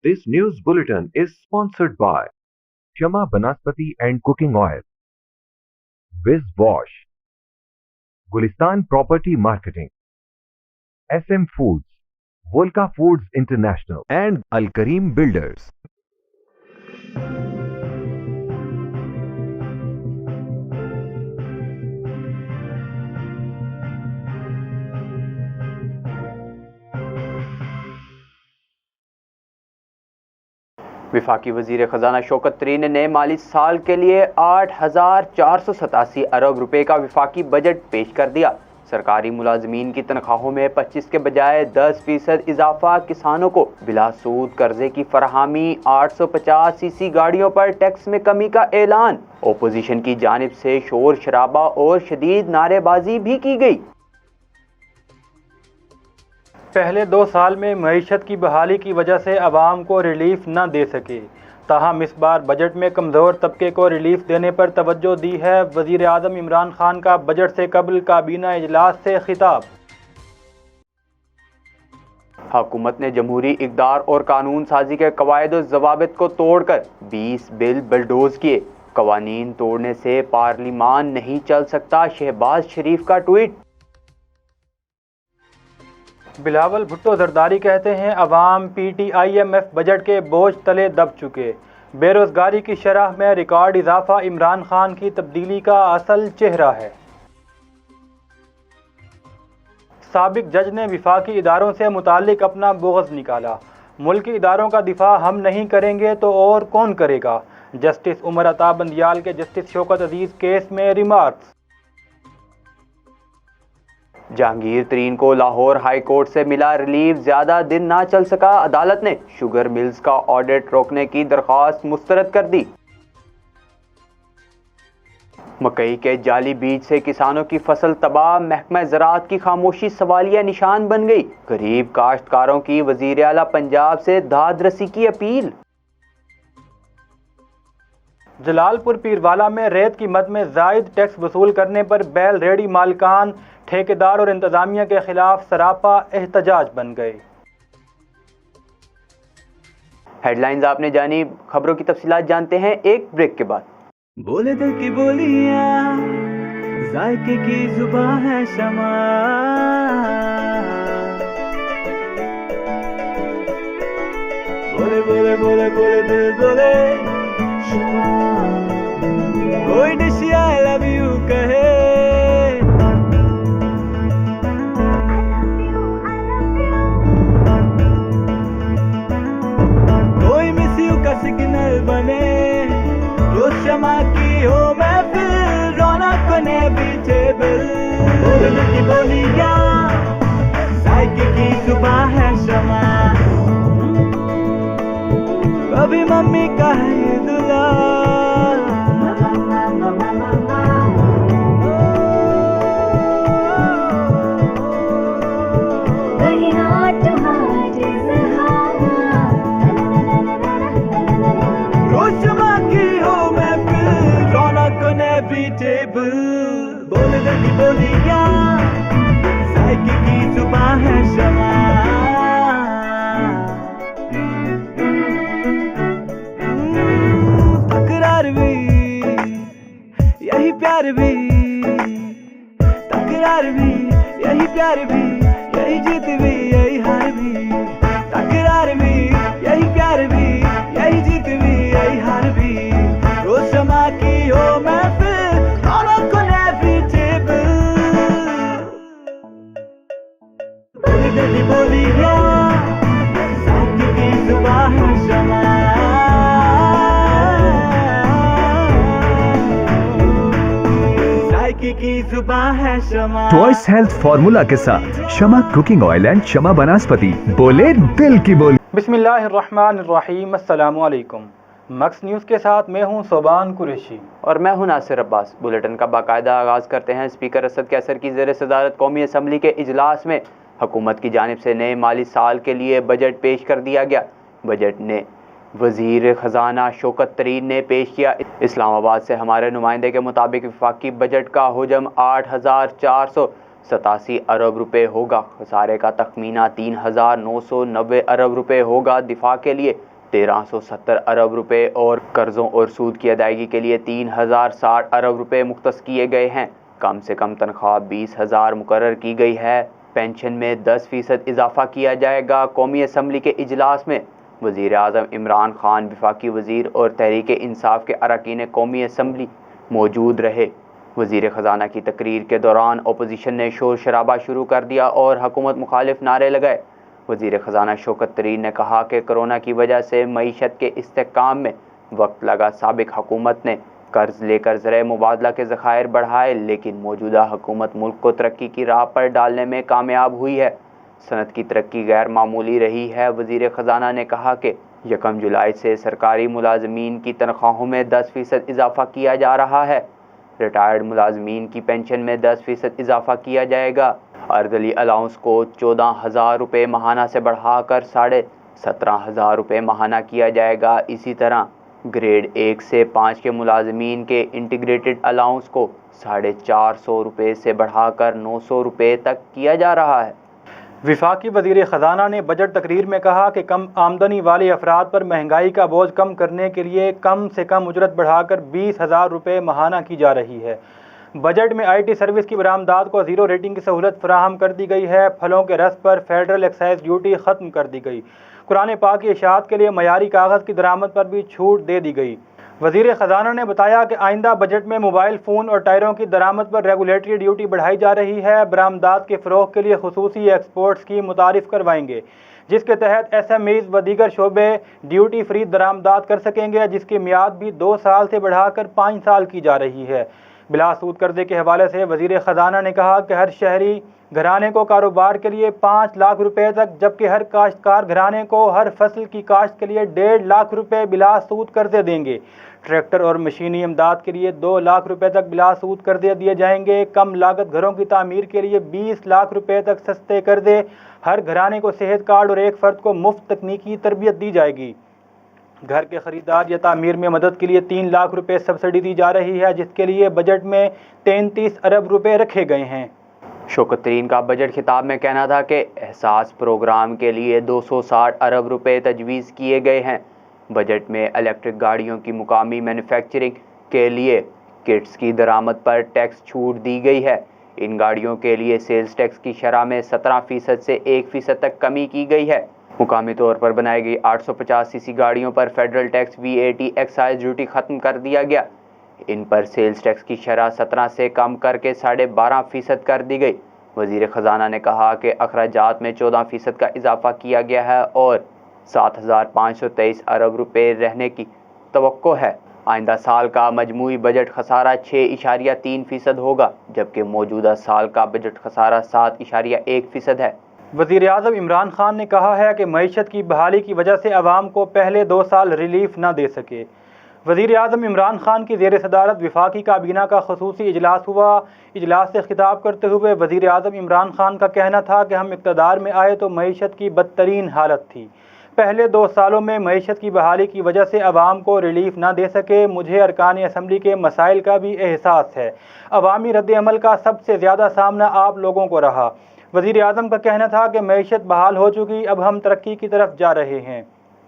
This news bulletin is sponsored by Shama Banaspati and Cooking Oil, Viz Wash, Gulistan Property Marketing, SM Foods, Volca Foods International, and Al Kareem Builders. वफाकी वज़ीर ख़जाना शौकत तरीन ने नए माली साल के लिए 8,487 अरब रुपए का वफाकी बजट पेश कर दिया। सरकारी मुलाजमीन की तनख्वाहों में 25 के बजाय 10% इजाफा, किसानों को बिला सूद कर्जे की फरहमी, 850 सीसी गाड़ियों पर टैक्स में कमी का ऐलान। ओपोजिशन की जानिब से शोर शराबा और शदीद नारेबाजी भी की गई। पहले 2 साल में मईशत की बहाली की वजह से अवाम को रिलीफ न दे सके, ताहम इस बार बजट में कमज़ोर तबके को रिलीफ देने पर तवज्जो दी है। वज़ीर आज़म इमरान खान का बजट से कबल काबीना इजलास से खिताब। हुकूमत ने जमहूरी इक़दार और कानून साजी के कवायद और ज़वाबित को तोड़कर 20 बिल बलडोज किए। कवानीन तोड़ने से पार्लिमान नहीं चल सकता, शहबाज शरीफ का ट्वीट। बिलावल भुट्टो जरदारी कहते हैं, अवाम PTIMF बजट के बोझ तले दब चुके। बेरोजगारी की शरह में रिकॉर्ड इजाफा इमरान खान की तब्दीली का असल चेहरा है। साबिक जज ने विफाकी इदारों से मुतालिक अपना बुग़्ज़ निकाला। मुल्की इदारों का दिफा हम नहीं करेंगे तो और कौन करेगा। जस्टिस उमर अता बंदियाल के जस्टिस शौकत अजीज़ केस में रिमार्क्स। जहांगीर तरीन को लाहौर हाई कोर्ट से मिला रिलीफ, ज्यादा दिन ना चल सका। अदालत ने शुगर मिल्स का ऑडिट रोकने की दरख्वास्त मुस्तरद कर दी। मकई के जाली बीज से किसानों की फसल तबाह, महकमा ज़राअत की खामोशी सवालिया निशान बन गई। गरीब काश्तकारों की वज़ीर आला पंजाब से दाद रसी की अपील। जलालपुर पीरवाला में रेत की मद में जायद टैक्स वसूल करने पर बैल रेडी मालिकान, ठेकेदार और इंतजामिया के खिलाफ सरापा एहतजाज बन गए। हेडलाइंस आपने जानी, खबरों की तफसीलात जानते हैं एक ब्रेक के बाद। बोले दिल की बोलियां, जायके की जुबां है शमा, बोले बोले बोले बोले दिल बोले शमा, कोई डिश आई लव यू कहे, कोई मिस यू का सिग्नल बने, रोज शमा की हो महफिल, रौनक बने बीचे बिल, बोलने की बोलियां, जायके की जुबां है शमा, कभी मम्मी का है दुला, रोज शमा की हो महफिल, रौनक बने बीचे बिल, बोलने की बोलियां, जायके की जुबां है शमा, यही प्यार भी, तकरार भी, यही प्यार भी, यही जीत भी, यही हार भी, तकरार भी, यही प्यार भी, यही जीत भी, यही हार भी, रोज शमा की हो महफिल, रौनक को ने पीछे बिल, बोली दिल बोलियां, जायके की जुबां है शमा, ट्वाइस हेल्थ फार्मूला के साथ शमा कुकिंग ऑयल एंड शमा बनास्पति, बोले दिल की बोली। बिस्मिल्लाहिर्रहमानिर्रहीम, अस्सलामु अलैकुम। मक्स न्यूज़ के साथ मैं हूं सोबान कुरैशी और मैं हूं नासिर अब्बास। बुलेटिन का बाकायदा आगाज़ करते हैं। स्पीकर असद कैसर की ज़ेर सदारत कौमी असम्बली के इजलास में हुकूमत की जानिब से नए माली साल के लिए बजट पेश कर दिया गया। बजट ने वज़ीर ख़जाना शौकत तरीन ने पेश किया। इस्लामाबाद से हमारे नुमाइंदे के मुताबिक वफाकी बजट का हुजम 8,487 अरब रुपए होगा। खसारे का तखमीना 3,990 अरब रुपए होगा। दिफा के लिए 1370 अरब रुपए और कर्जों और सूद की अदायगी के लिए 3060 अरब रुपए मुख्तस किए गए हैं। कम से कम तनख्वाह 20,000 मुकर्रर की गई है। पेंशन में 10% इजाफा किया जाएगा। कौमी असम्बली के इजलास में वज़ीर आज़म इमरान खान, वफाकी वज़ीर और तहरीक इंसाफ के अरकान कौमी असम्बली मौजूद रहे। वज़ीर ख़जाना की तकरीर के दौरान अपोजिशन ने शोर शराबा शुरू कर दिया और हुकूमत मुखालिफ नारे लगाए। वज़ीर ख़जाना शौकत तरीन ने कहा कि कोरोना की वजह से मईशत के इस्तेहकाम में वक्त लगा। साबिक हुकूमत ने कर्ज लेकर ज़राए मुबादला के ज़खायर बढ़ाए, लेकिन मौजूदा हुकूमत मुल्क को तरक्की की राह पर डालने में कामयाब हुई है। सनत की तरक्की गैर मामूली रही है। वज़ीर ख़जाना ने कहा कि 1 जुलाई से सरकारी मुलाजमीन की तनख्वाहों में 10% इजाफा किया जा रहा है। रिटायर्ड मुलाजमीन की पेंशन में 10% इजाफा किया जाएगा। अर्दली अलाउंस को 14,000 रुपये माहाना से बढ़ाकर 17,500 रुपये माहाना किया जाएगा। इसी तरह ग्रेड 1 से 5 के मुलाजमीन के इंटीग्रेटेड अलाउंस को 450 रुपये से बढ़ाकर 900 रुपये तक किया जा रहा है। वफाकी वज़ीर ख़जाना ने बजट तकरीर में कहा कि कम आमदनी वाले अफराद पर महंगाई का बोझ कम करने के लिए कम से कम उजरत बढ़ाकर 20,000 रुपये माहाना की जा रही है। बजट में IT सर्विस की बरामदात को 0 रेटिंग की सहूलत फराहम कर दी गई है। फलों के रस पर फेडरल एक्साइज ड्यूटी ख़त्म कर दी गई। कुरान पाक की इशाअत के लिए मयारी कागज़ की दरामद पर भी छूट दे दी गई। वज़ीर ख़जाना ने बताया कि आइंदा बजट में मोबाइल फ़ोन और टायरों की दरामद पर रेगुलेटरी ड्यूटी बढ़ाई जा रही है। बरामदात के फ़रोग़ के लिए खुसूसी एक्सपोर्ट स्कीम मुतारिफ़ करवाएंगे, जिसके तहत SMEs व दीगर शोबे ड्यूटी फ्री दरामदात कर सकेंगे, जिसकी मियाद भी 2 साल से बढ़ाकर 5 साल की जा रही है। बिला सूद कर्जे के हवाले से वज़ीर ख़जाना ने कहा कि हर शहरी घराने को कारोबार के लिए 5 लाख रुपए तक, जबकि हर काश्तकार घराने को हर फसल की काश्त के लिए 1.5 लाख रुपए बिला सूद कर्जे देंगे। ट्रैक्टर और मशीनी इमदाद के लिए 2 लाख रुपए तक बिला सूद कर्जे दिए जाएंगे। कम लागत घरों की तामीर के लिए 20 लाख रुपए तक सस्ते कर्जे। हर घराने को सेहत कार्ड और एक फ़र्द को मुफ्त तकनीकी तरबियत दी जाएगी। घर के खरीदार या तामीर में मदद के लिए 3 लाख रुपए सब्सिडी दी जा रही है, जिसके लिए बजट में 33 अरब रुपए रखे गए हैं। शौकत तरीन का बजट खिताब में कहना था कि एहसास प्रोग्राम के लिए 260 अरब रुपए तजवीज़ किए गए हैं। बजट में इलेक्ट्रिक गाड़ियों की मुकामी मैन्युफैक्चरिंग के लिए किट्स की दरामद पर टैक्स छूट दी गई है। इन गाड़ियों के लिए सेल्स टैक्स की शरह में 17% से 1% तक कमी की गई है। मुकामी तौर पर बनाई गई 850 सीसी गाड़ियों पर federal tax VAT excise duty ख़त्म कर दिया गया। इन पर सेल्स टैक्स की शरह 17 से कम करके 12.5% कर दी गई। वज़ीर ख़जाना ने कहा कि अखराजात में 14% का इजाफा किया गया है और 7,523 अरब रुपये रहने की तवक्को है। आइंदा साल का मजमूई बजट खसारा 6.3% होगा, जबकि मौजूदा साल का बजट खसारा 7.1% है। वज़ीर आज़म इमरान खान ने कहा है कि मईशत की बहाली की वजह से अवाम को पहले 2 साल रिलीफ न दे सके। वज़ीर आज़म इमरान खान की ज़ेर सदारत वफाकी काबीना का खुसूसी इजलास हुआ। इजलास से खिताब करते हुए वज़ीर आज़म इमरान खान का कहना था कि हम इक़्तिदार में आए तो मईशत की बदतरीन हालत थी। पहले 2 सालों में मईशत की बहाली की वजह से अवाम को रिलीफ ना दे सके। मुझे अरकान असम्बली के मसाइल का भी एहसास है। अवामी रद्द-ए-अमल का सबसे ज़्यादा सामना आप लोगों को रहा। वज़ीर आज़म का कहना था कि मईशत बहाल हो चुकी, अब हम तरक्की की तरफ जा रहे हैं।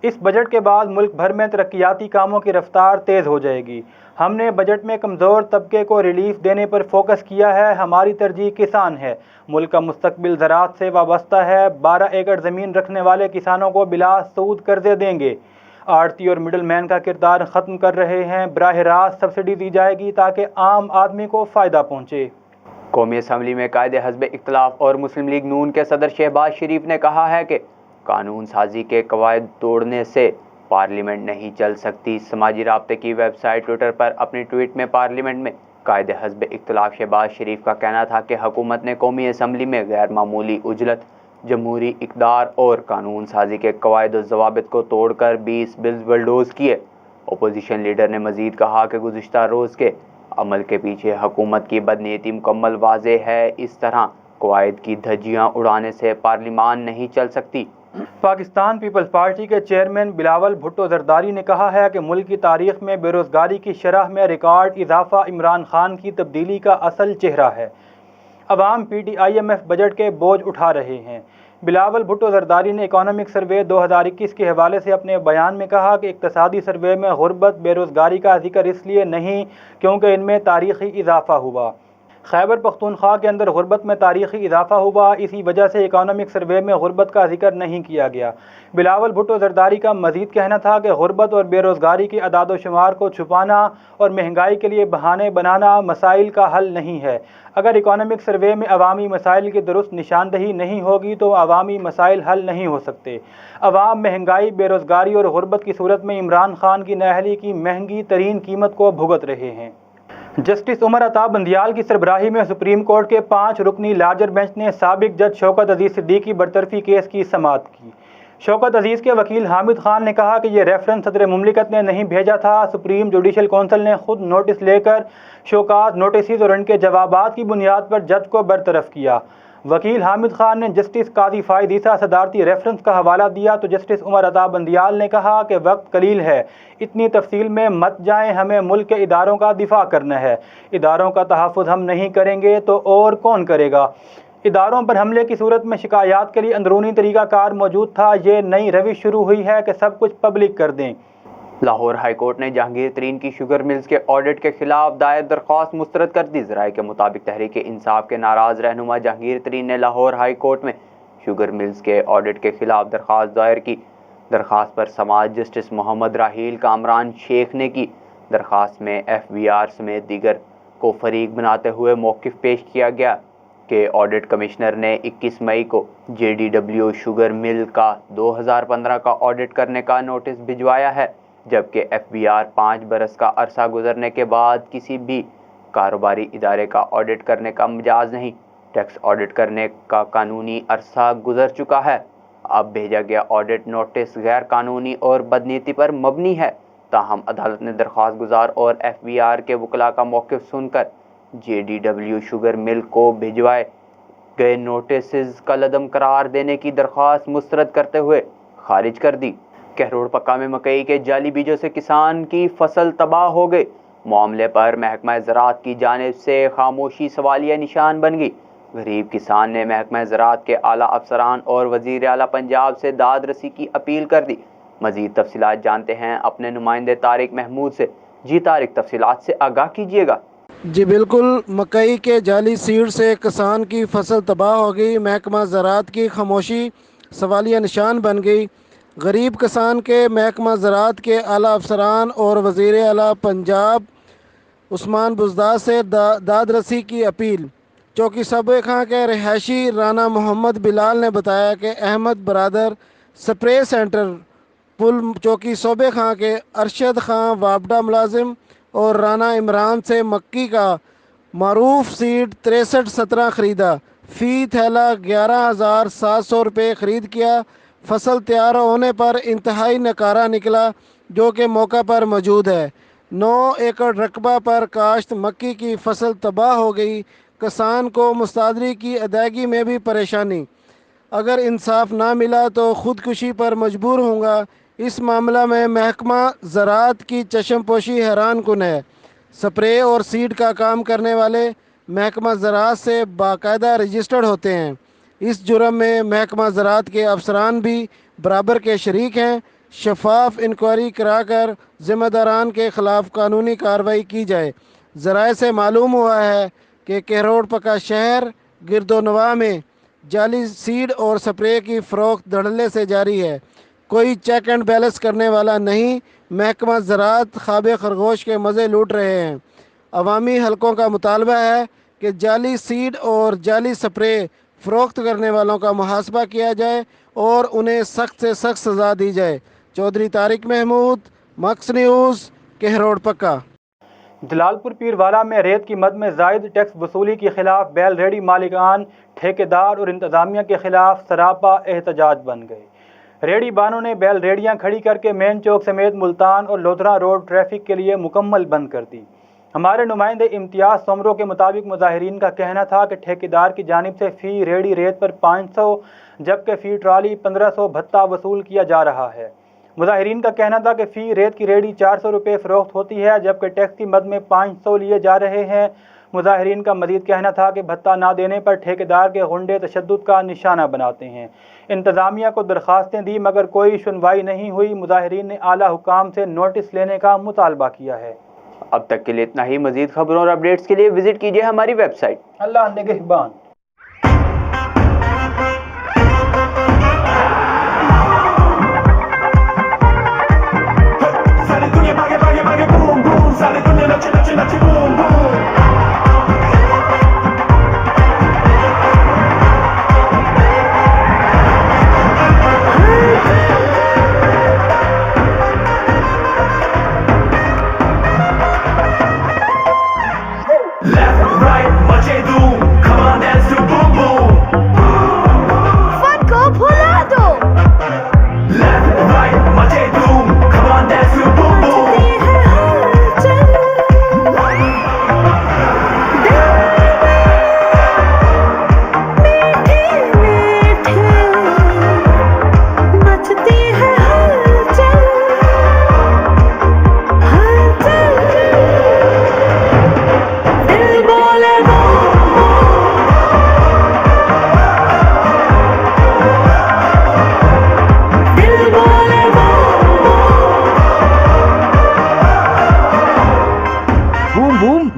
इस बजट के बाद मुल्क भर में तरक्याती कामों की रफ्तार तेज़ हो जाएगी। हमने बजट में कमज़ोर तबके को रिलीफ देने पर फोकस किया है। हमारी तरजीह किसान है। मुल्क का मुस्तकबिल ज़राअत से वाबस्ता है। 12 एकड़ ज़मीन रखने वाले किसानों को बिला सूद कर्जे देंगे। आड़ती और मिडल मैन का किरदार ख़त्म कर रहे हैं। बराह रास्त सब्सिडी दी जाएगी ताकि आम आदमी को फ़ायदा पहुँचे। कौमी असम्बली में कायदे हज़्ब इख्तिलाफ और मुस्लिम लीग नून के सदर शहबाज शरीफ ने कहा है कि कानून साजी के कवायद तोड़ने से पार्लियामेंट नहीं चल सकती। समाजी राब्ते की वेबसाइट ट्विटर पर अपने ट्वीट में पार्लियामेंट में कायदे हज़्ब इख्तिलाफ शहबाज शरीफ का कहना था कि हुकूमत ने कौमी असम्बली में गैर मामूली उजलत, जमहूरी इक़दार और कानून साजी के कवायद और ज़वाबित को तोड़कर 20 बिल्स बलडोज़ किए। अपोजिशन लीडर ने मज़ीद कहा कि गुज़िश्ता रोज़ के अमल के पीछे हुकूमत की बदनीयती मुकम्मल वाज़ेह है। इस तरह कवायद की धज्जियाँ उड़ाने से पार्लियामान नहीं चल सकती। पाकिस्तान पीपल्स पार्टी के चेयरमैन बिलावल भुट्टो जरदारी ने कहा है कि मुल्क की तारीख में बेरोज़गारी की शरह में रिकॉर्ड इजाफा इमरान खान की तब्दीली का असल चेहरा है। अवाम PTIMF बजट के बोझ उठा रहे हैं। बिलावल भुट्टो जरदारी ने इकोनॉमिक सर्वे 2021 के हवाले से अपने बयान में कहा कि इक्तसादी सर्वे में गुर्बत बेरोज़गारी का जिक्र इसलिए नहीं क्योंकि इनमें तारीख़ी इजाफ़ा हुआ। खैबर पख्तूनख्वा के अंदर गुर्बत में तारीख़ी इजाफ़ा हुआ, इसी वजह से इकोनॉमिक सर्वे में गुर्बत का जिक्र नहीं किया गया। बिलावल भुट्टो जरदारी का मज़ीद कहना था कि गुर्बत और बेरोज़गारी की अदाद व शुमार को छुपाना और महंगाई के लिए बहाने बनाना मसाइल का हल नहीं है। अगर इकोनॉमिक सर्वे में अवामी मसाइल की दुरुस्त निशानदही नहीं होगी तो अवामी मसाइल हल नहीं हो सकते। अवाम महंगाई, बेरोज़गारी और गुर्बत की सूरत में इमरान खान की नाअहली की महंगी तरीन कीमत को भुगत रहे हैं। जस्टिस उमर अता बंदियाल की सरबराही में सुप्रीम कोर्ट के 5 रुकनी लार्जर बेंच ने साबिक जज शौकत अजीज़ सिद्दीकी बरतरफी केस की समाअत की। शौकत अजीज़ के वकील हामिद खान ने कहा कि यह रेफरेंस सदर मुमलिकत ने नहीं भेजा था। सुप्रीम जुडिशल कौंसिल ने खुद नोटिस लेकर शोकाज नोटिस और उनके जवाबात की बुनियाद पर जज को बरतरफ किया। वकील हामिद खान ने जस्टिस काजी फायद ईसा सदारती रेफरेंस का हवाला दिया तो जस्टिस उमर अता बंदियाल ने कहा कि वक्त कलील है, इतनी तफसील में मत जाएं, हमें मुल्क के इदारों का दिफा करना है। इदारों का तहफ़्फ़ुज़ हम नहीं करेंगे तो और कौन करेगा। इदारों पर हमले की सूरत में शिकायत के लिए अंदरूनी तरीक़ाकार मौजूद था। ये नई रविश शुरू हुई है कि सब कुछ पब्लिक कर दें। लाहौर हाई कोर्ट ने जहांगीर तरीन की शुगर मिल्स के ऑडिट के खिलाफ दायर दरख्वास्त मुस्तरद कर दी। ज़राए के मुताबिक तहरीक इंसाफ के नाराज़ रहनुमा जहांगीर तरीन ने लाहौर हाई कोर्ट में शुगर मिल्स के ऑडिट के खिलाफ दरख्वास्त दायर की। दरख्वास्त पर समाज जस्टिस मोहम्मद राहील कामरान शेख ने की। दरख्वास्त में FBR समेत दीगर को फरीक बनाते हुए मौक़िफ़ पेश किया गया कि ऑडिट कमिश्नर ने 21 मई को JDW शुगर मिल का 2015 का ऑडिट करने का नोटिस भिजवाया है, जबकि FBR 5 बरस का अरसा गुजरने के बाद किसी भी कारोबारी इदारे का ऑडिट करने का मजाज नहीं। टैक्स ऑडिट करने का कानूनी अरसा गुजर चुका है। अब भेजा गया ऑडिट नोटिस गैर कानूनी और बदनीति पर मबनी है। ताहम अदालत ने दरख्वास्त गुजार और FBR के वकला का मौक़िफ़ सुनकर JDW शुगर मिल को भिजवाए गए नोटिस कलअदम करार देने की दरख्वास्त मुस्तरद करते हुए खारिज कर दी। कहरोड़ पक्का में मकई के जाली बीजों से किसान की फसल तबाह हो गई। मामले पर महकमा ज़राअत की जानिब से खामोशी सवालिया निशान बन गई। गरीब किसान ने महकमा ज़राअत के आला अफसरान और वज़ीर आला पंजाब से दाद रसी की अपील कर दी। मज़ीद तफसीलात जानते हैं अपने नुमाइंदे तारिक महमूद से। जी तारिक, तफसीलात से आगाह कीजिएगा। जी बिल्कुल, मकई के जाली सीड से किसान की फसल तबाह हो गई। महकमा ज़राअत की खामोशी सवालिया निशान बन गई। गरीब किसान के महकमा ज़राअत के आला अफसरान और वज़ीर आला पंजाब उस्मान बुज़दार से दाद रसी की अपील। चौकी सबे खां के रिहायशी राना मोहम्मद बिलाल ने बताया कि अहमद बरादर स्प्रे सेंटर पुल चौकी सोबे खां के अरशद खां वापडा मुलाजिम और राना इमरान से मक्की का मारूफ सीड 6317 ख़रीदा। फ़ी थैला 11,700 रुपये ख़रीद किया। फसल तैयार होने पर इंतहाई नकारा निकला जो कि मौका पर मौजूद है। 9 एकड़ रकबा पर काश्त मक्की की फसल तबाह हो गई। किसान को मुस्तादरी की अदायगी में भी परेशानी। अगर इंसाफ ना मिला तो ख़ुदकुशी पर मजबूर होऊंगा। इस मामला में महकमा ज़राअत की चश्मपोशी हैरान कुन है। स्प्रे और सीड का काम करने वाले महकमा ज़राअत से बाकायदा रजिस्टर्ड होते हैं। इस जुर्म में महकमा ज़राअत के अफसरान भी बराबर के शरीक हैं। शफाफ इंक्वायरी कराकर ज़िम्मेदारान के ख़िलाफ़ कानूनी कार्रवाई की जाए। ज़राए से मालूम हुआ है कि कहरोड़ पक्का शहर गिरदोनवा में जाली सीड और स्प्रे की फ़रोख्त धड़ल्ले से जारी है। कोई चेक एंड बैलेंस करने वाला नहीं। महकमा ज़राअत ख्वाबे खरगोश के मज़े लूट रहे हैं। अवामी हलकों का मुतालबा है कि जाली सीड और जाली स्प्रे फ़रोख्त करने वालों का मुहासबा किया जाए और उन्हें सख्त से सख्त सज़ा दी जाए। चौधरी तारिक महमूद, मक्स न्यूज़, कहरोड़ पक्का। जलालपुर पीरवाला में रेत की मद में जायद टैक्स वसूली के खिलाफ बैल रेडी मालिकान, ठेकेदार और इंतज़ामिया के खिलाफ सरापा एहतजाज बन गए। रेडी बानों ने बैल रेडियाँ खड़ी करके मेन चौक समेत मुल्तान और लोधरा रोड ट्रैफिक के लिए मुकम्मल बंद कर दी। हमारे नुमाइंदे इम्तियाज़ सोमरो के मुताबिक मुजाहिरीन का कहना था कि ठेकेदार की जानिब से फ़ी रेडी रेत पर 500 जबकि फ़ी ट्राली 1500 भत्ता वसूल किया जा रहा है। मुजाहिरीन का कहना था कि फ़ी रेत की रेडी 400 रुपये फ़रोख्त होती है जबकि टैक्स की मद में 500 लिए जा रहे हैं। मुजाहिरीन का मजीद कहना था कि भत्ता ना देने पर ठेकेदार के गुंडे तशद्दुद का निशाना बनाते हैं। इंतज़ामिया को दरखास्तें दी मगर कोई सुनवाई नहीं हुई। मुजाहिरीन ने आला हुकाम से नोटिस लेने का मुतालबा किया है। अब तक के लिए इतना ही। मजीद खबरों और अपडेट्स के लिए विजिट कीजिए हमारी वेबसाइट। अल्लाह निगहबान।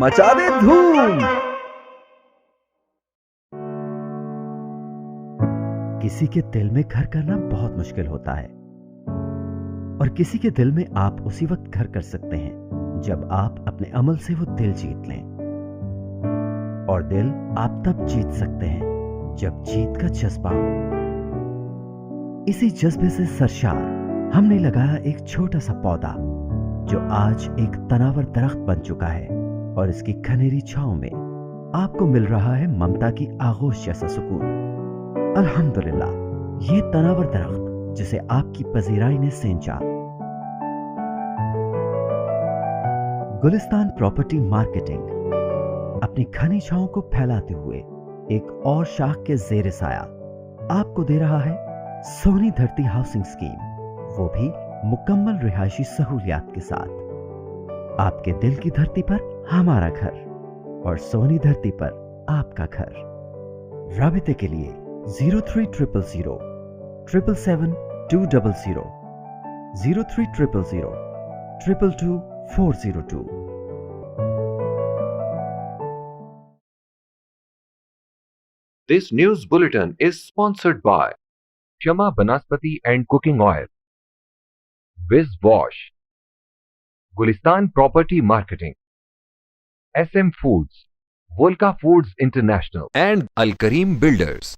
मचा दे धूम। किसी के दिल में घर करना बहुत मुश्किल होता है और किसी के दिल में आप उसी वक्त घर कर सकते हैं जब आप अपने अमल से वो दिल जीत लें। और दिल आप तब जीत सकते हैं जब जीत का जज्बा हो। इसी जज्बे से सरशार हमने लगाया एक छोटा सा पौधा जो आज एक तनावर दरख्त बन चुका है और इसकी घनेरी छांव में आपको मिल रहा है ममता की आगोश जैसा सुकून। अल्हम्दुलिल्लाह, ये तनावर दरख्त जिसे आपकी पजीराई ने सेंचा। गुलिस्तान प्रॉपर्टी मार्केटिंग अपनी घनी छांव को फैलाते हुए एक और शाख के जेर साया आपको दे रहा है सोनी धरती हाउसिंग स्कीम, वो भी मुकम्मल रिहायशी सहूलियात के साथ। आपके दिल की धरती पर हमारा घर और सोनी धरती पर आपका घर। राबिते के लिए 0300 777 200 0300 222 402। This news bulletin is sponsored by Shama Banaspati and Cooking Oil, Viz Wash, Gulistan Property Marketing, SM Foods, Volca Foods International, and Al Kareem Builders.